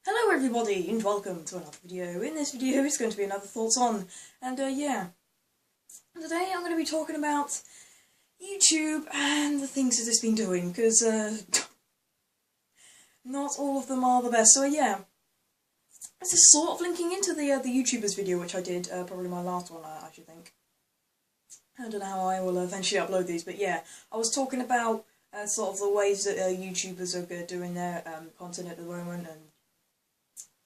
Hello everybody and welcome to another video. In this video it's going to be another thoughts on, and yeah, today I'm going to be talking about YouTube and the things that it's been doing, because not all of them are the best. So yeah, this is sort of linking into the YouTubers video which I did, probably my last one I should think. I don't know how I will eventually upload these, but yeah, I was talking about sort of the ways that YouTubers are doing their content at the moment, and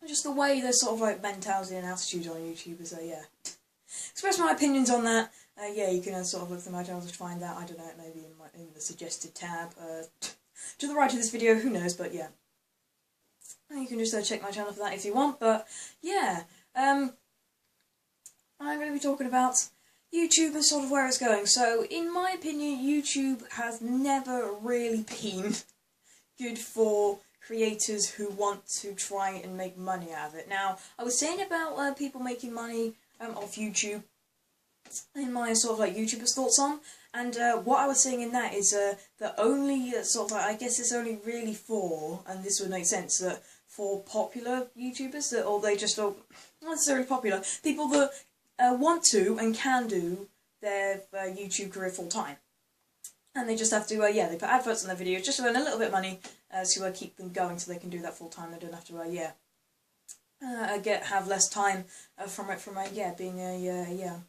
just the way their sort of like mentality and attitude on YouTube. So yeah, express my opinions on that. Yeah, you can sort of look through my channel to find that. I don't know, maybe in the suggested tab to the right of this video. Who knows? But yeah, you can just check my channel for that if you want. But yeah, I'm going to be talking about YouTube and sort of where it's going. So in my opinion, YouTube has never really been good for creators who want to try and make money out of it. Now, I was saying about people making money off YouTube in my sort of like YouTubers thoughts on, and what I was saying in that is that only sort of like, I guess it's only really for, and this would make sense, that for popular YouTubers, that, or they just are not necessarily popular, people that want to and can do their YouTube career full time. And they just have to, yeah, they put adverts on their videos just to earn a little bit of money to keep them going, so they can do that full time. They don't have to, yeah, have less time from being a,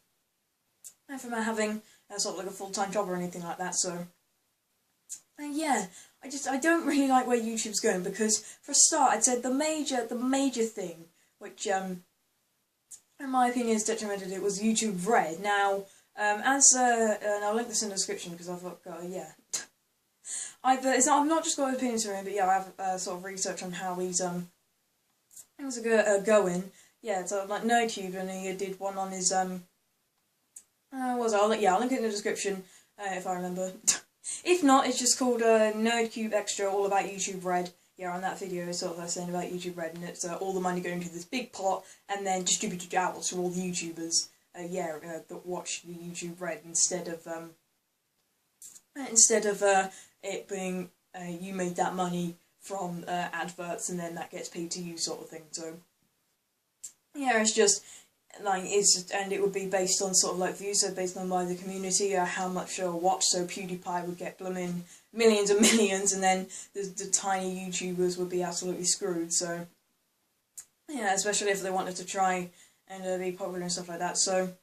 from having sort of like a full-time job or anything like that. So, yeah, I don't really like where YouTube's going, because for a start, I'd say the major thing, which, in my opinion, is detrimental, it was YouTube Red. Now, and I'll link this in the description, because I've got, yeah. I've not just got opinions from him, but yeah, I have sort of research on how things are going. Yeah, so like NerdCube, and he did one on his I'll link it in the description if I remember. If not, it's just called NerdCube Extra, all about YouTube Red. Yeah, on that video, it's sort of saying about YouTube Red, and it's all the money going to this big pot, and then distributed out to all the YouTubers. That watch the YouTube Red, instead of it being you made that money from adverts and then that gets paid to you, sort of thing. So yeah, it's just like and it would be based on sort of like views, so based on by the community, how much watch. So PewDiePie would get blooming millions and millions, and then the tiny YouTubers would be absolutely screwed. So yeah, especially if they wanted to try and be popular and stuff like that. So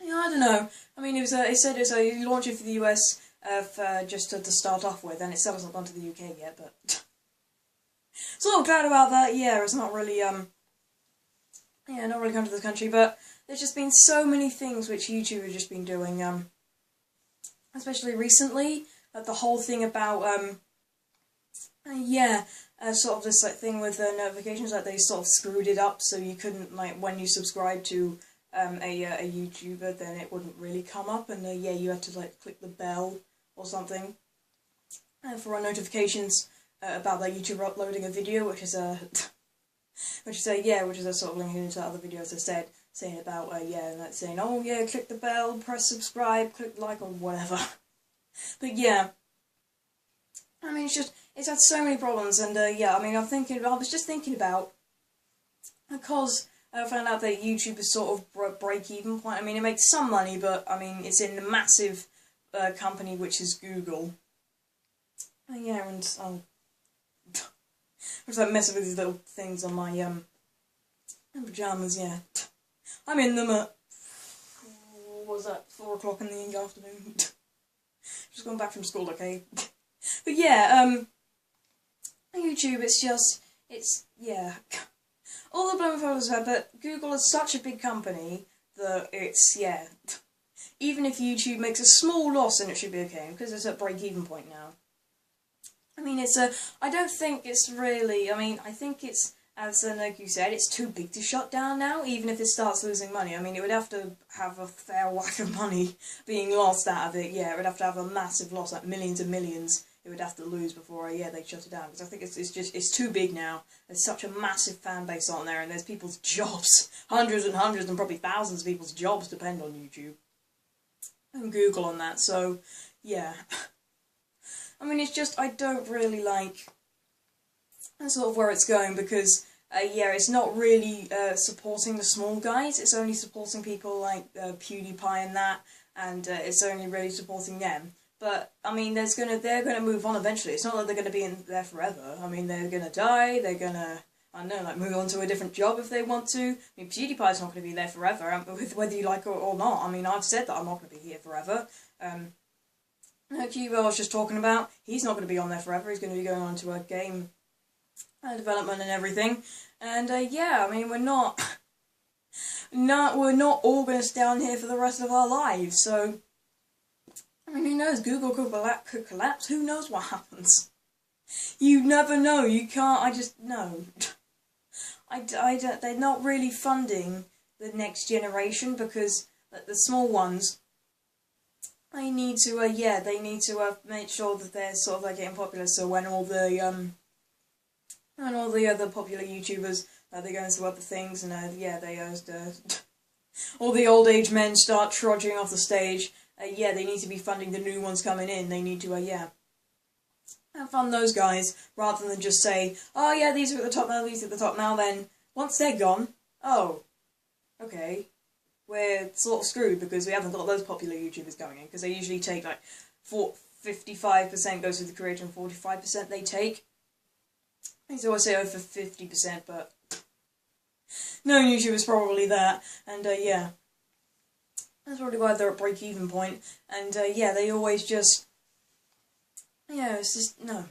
yeah, I don't know. I mean, it said you launch it for the US just to start off with, and it still hasn't gone to the UK yet. But it's a little glad about that. Yeah, it's not really not really come to this country. But there's just been so many things which YouTube has just been doing, especially recently. The whole thing about sort of this like thing with notifications, like they sort of screwed it up, so you couldn't, like, when you subscribe to a YouTuber, then it wouldn't really come up, and you had to like click the bell or something for notifications about that YouTube uploading a video, which is which is a sort of linking into other videos I said, saying about and that's saying, oh yeah, click the bell, press subscribe, click like, or whatever. But yeah, I mean, it's had so many problems, and I mean, I was just thinking about, because I found out that YouTube is sort of break-even point. I mean, it makes some money, but I mean, it's in a massive company which is Google. Yeah, and I'm just like messing with these little things on my pajamas. Yeah, I'm in them at what was that, 4 o'clock in the afternoon. Just gone back from school, okay. But yeah, YouTube, yeah. All the blooming photos have, but Google is such a big company that it's, yeah. Even if YouTube makes a small loss, then it should be okay, because it's at break-even point now. I mean, I don't think it's really, I mean, I think it's, as like you said, it's too big to shut down now, even if it starts losing money. I mean, it would have to have a fair whack of money being lost out of it. Yeah, it would have to have a massive loss, like millions and millions. It would have to lose before, they'd shut it down. Because I think it's too big now. There's such a massive fan base on there, and there's people's jobs. Hundreds and hundreds and probably thousands of people's jobs depend on YouTube. And Google on that, so, yeah. I mean, it's just, I don't really like That's sort of where it's going, because yeah, it's not really supporting the small guys. It's only supporting people like PewDiePie and that, and it's only really supporting them. But I mean, they're gonna move on eventually. It's not that they're gonna be in there forever. I mean, they're gonna die. They're gonna, I don't know, like move on to a different job if they want to. I mean, PewDiePie's not gonna be there forever, whether you like it or not. I mean, I've said that I'm not gonna be here forever. Like I was just talking about, he's not gonna be on there forever. He's gonna be going on to a game development and everything. And yeah, I mean, we're not all gonna stay on here for the rest of our lives. So. I mean, who knows? Google could collapse. Who knows what happens? You never know. You can't. I just no. They're not really funding the next generation, because the small ones. They need to. They need to make sure that they're sort of like getting popular. So when all the other popular YouTubers they go into other things, and all the old age men start trudging off the stage. Yeah, they need to be funding the new ones coming in. They need to, fund those guys, rather than just say, oh yeah, these are at the top now, these are at the top now, then, once they're gone, oh, okay, we're sort of screwed, because we haven't got those popular YouTubers going in, because they usually take, like, 55% goes to the creator, and 45% they take. I always say over 50%, but no YouTuber's probably that, and, yeah. That's probably why they're at break-even point, and yeah, they always just, it's just no.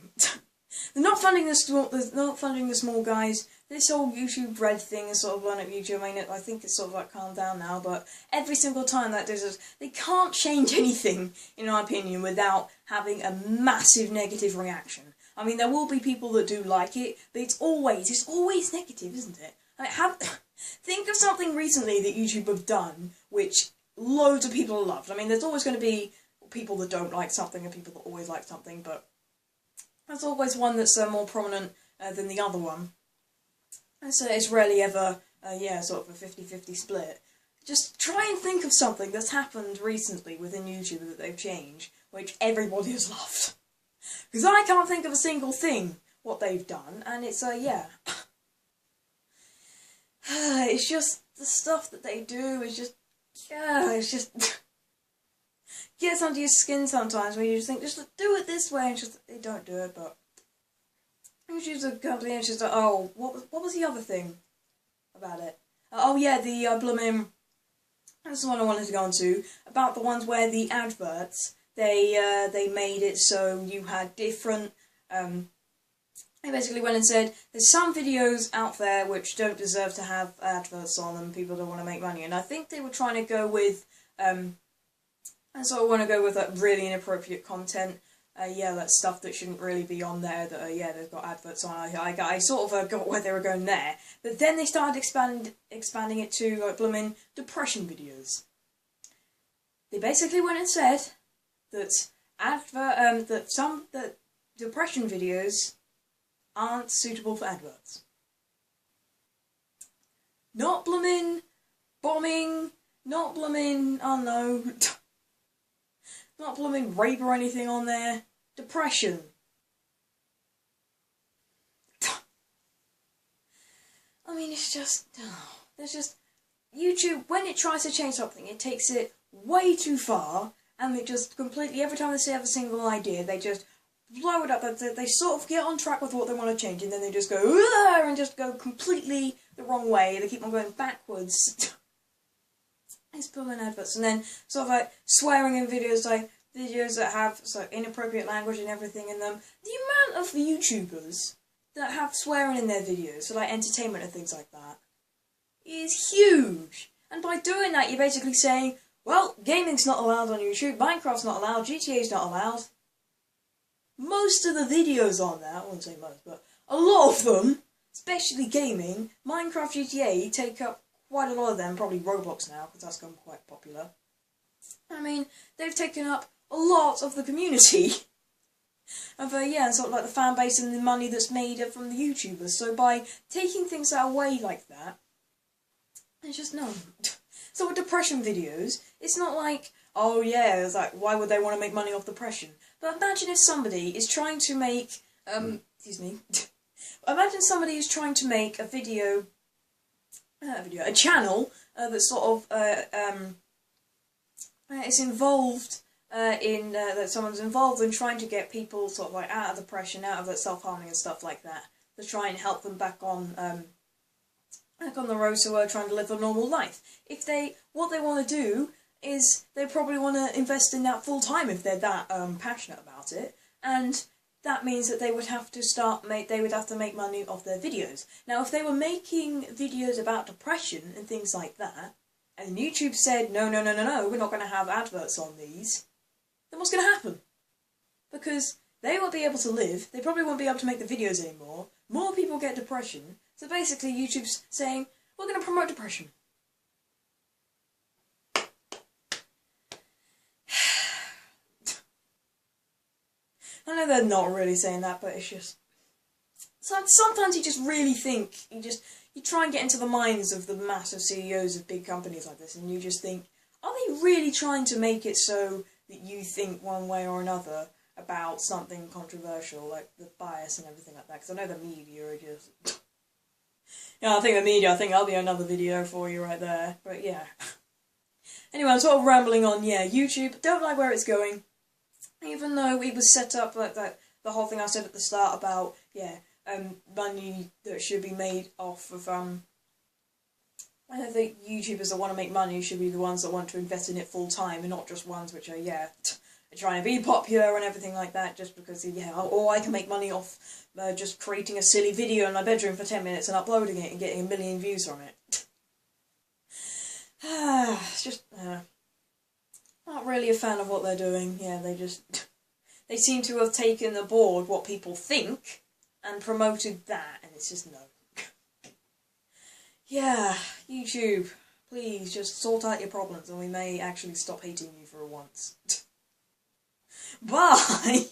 They're not funding the small guys. This whole YouTube Red thing has sort of run up YouTube. I mean, I think it's sort of like calmed down now, but every single time that does this, they can't change anything, in my opinion, without having a massive negative reaction. I mean, there will be people that do like it, but it's always negative, isn't it? Like, think of something recently that YouTube have done, which loads of people loved. I mean, there's always going to be people that don't like something and people that always like something, but there's always one that's more prominent than the other one. And so it's rarely ever, sort of a 50-50 split. Just try and think of something that's happened recently within YouTube that they've changed, which everybody has loved. Because I can't think of a single thing what they've done, and it's, it's just, the stuff that they do is just, it's just gets under your skin sometimes, where you just think, just do it this way, and just they don't do it. But YouTube's a company, and it's just like, oh, what was the other thing about it? Oh yeah, the blooming. That's the one I wanted to go on to, about the ones where the adverts they made it so you had different. They basically went and said, there's some videos out there which don't deserve to have adverts on them, people don't want to make money, and I think they were trying to go with, like, really inappropriate content, like stuff that shouldn't really be on there, that, they've got adverts on. I sort of got where they were going there, but then they started expanding it to, like, blooming depression videos. They basically went and said that that depression videos aren't suitable for adverts. Not blooming bombing, not blooming, I don't know, not blooming rape or anything on there. Depression. I mean, it's just, there's just, YouTube, when it tries to change something, it takes it way too far, and it just completely, every time they have a single idea, they just blow it up. They sort of get on track with what they want to change, and then they just go, Aah! And just go completely the wrong way. They keep on going backwards. It's pulling adverts, and then sort of like swearing in videos, like videos that have inappropriate language and everything in them. The amount of YouTubers that have swearing in their videos for like entertainment and things like that is huge. And by doing that, you're basically saying, well, gaming's not allowed on YouTube, Minecraft's not allowed, GTA's not allowed. Most of the videos on there, I wouldn't say most, but a lot of them, especially gaming, Minecraft, GTA, take up quite a lot of them, probably Roblox now, because that's gone quite popular. I mean, they've taken up a lot of the community of, sort of like the fan base and the money that's made from the YouTubers. So by taking things away like that, it's just, no. So with depression videos, it's not like, oh yeah, it's like, why would they want to make money off depression? But imagine if somebody is trying to make, imagine somebody who's trying to make a channel that sort of is involved that someone's involved in trying to get people sort of like out of depression, out of that self-harming and stuff like that, to try and help them back on the road to trying to live a normal life. What they want to do is they probably want to invest in that full time if they're that passionate about it, and that means that they would have to make money off their videos. Now, if they were making videos about depression and things like that, and YouTube said, no, we're not going to have adverts on these, then what's going to happen? Because they won't be able to live, they probably won't be able to make the videos anymore, more people get depression, so basically YouTube's saying, we're going to promote depression. I know they're not really saying that, but it's just... Sometimes you just really think, you try and get into the minds of the massive CEOs of big companies like this, and you just think, are they really trying to make it so that you think one way or another about something controversial, like the bias and everything like that? Because I know the media are just... Yeah, I think that'll be another video for you right there, but yeah. Anyway, I'm sort of rambling on, yeah, YouTube, don't like where it's going. Even though it was set up like that, the whole thing I said at the start about, yeah, money that should be made off of, I don't think YouTubers that want to make money should be the ones that want to invest in it full time, and not just ones which are, yeah, trying to be popular and everything like that, just because, yeah, I can make money off just creating a silly video in my bedroom for 10 minutes and uploading it and getting 1 million views from it. It's just, not really a fan of what they're doing. Yeah, they seem to have taken aboard what people think and promoted that, and it's just no. Yeah, YouTube, please just sort out your problems and we may actually stop hating you for once. Bye!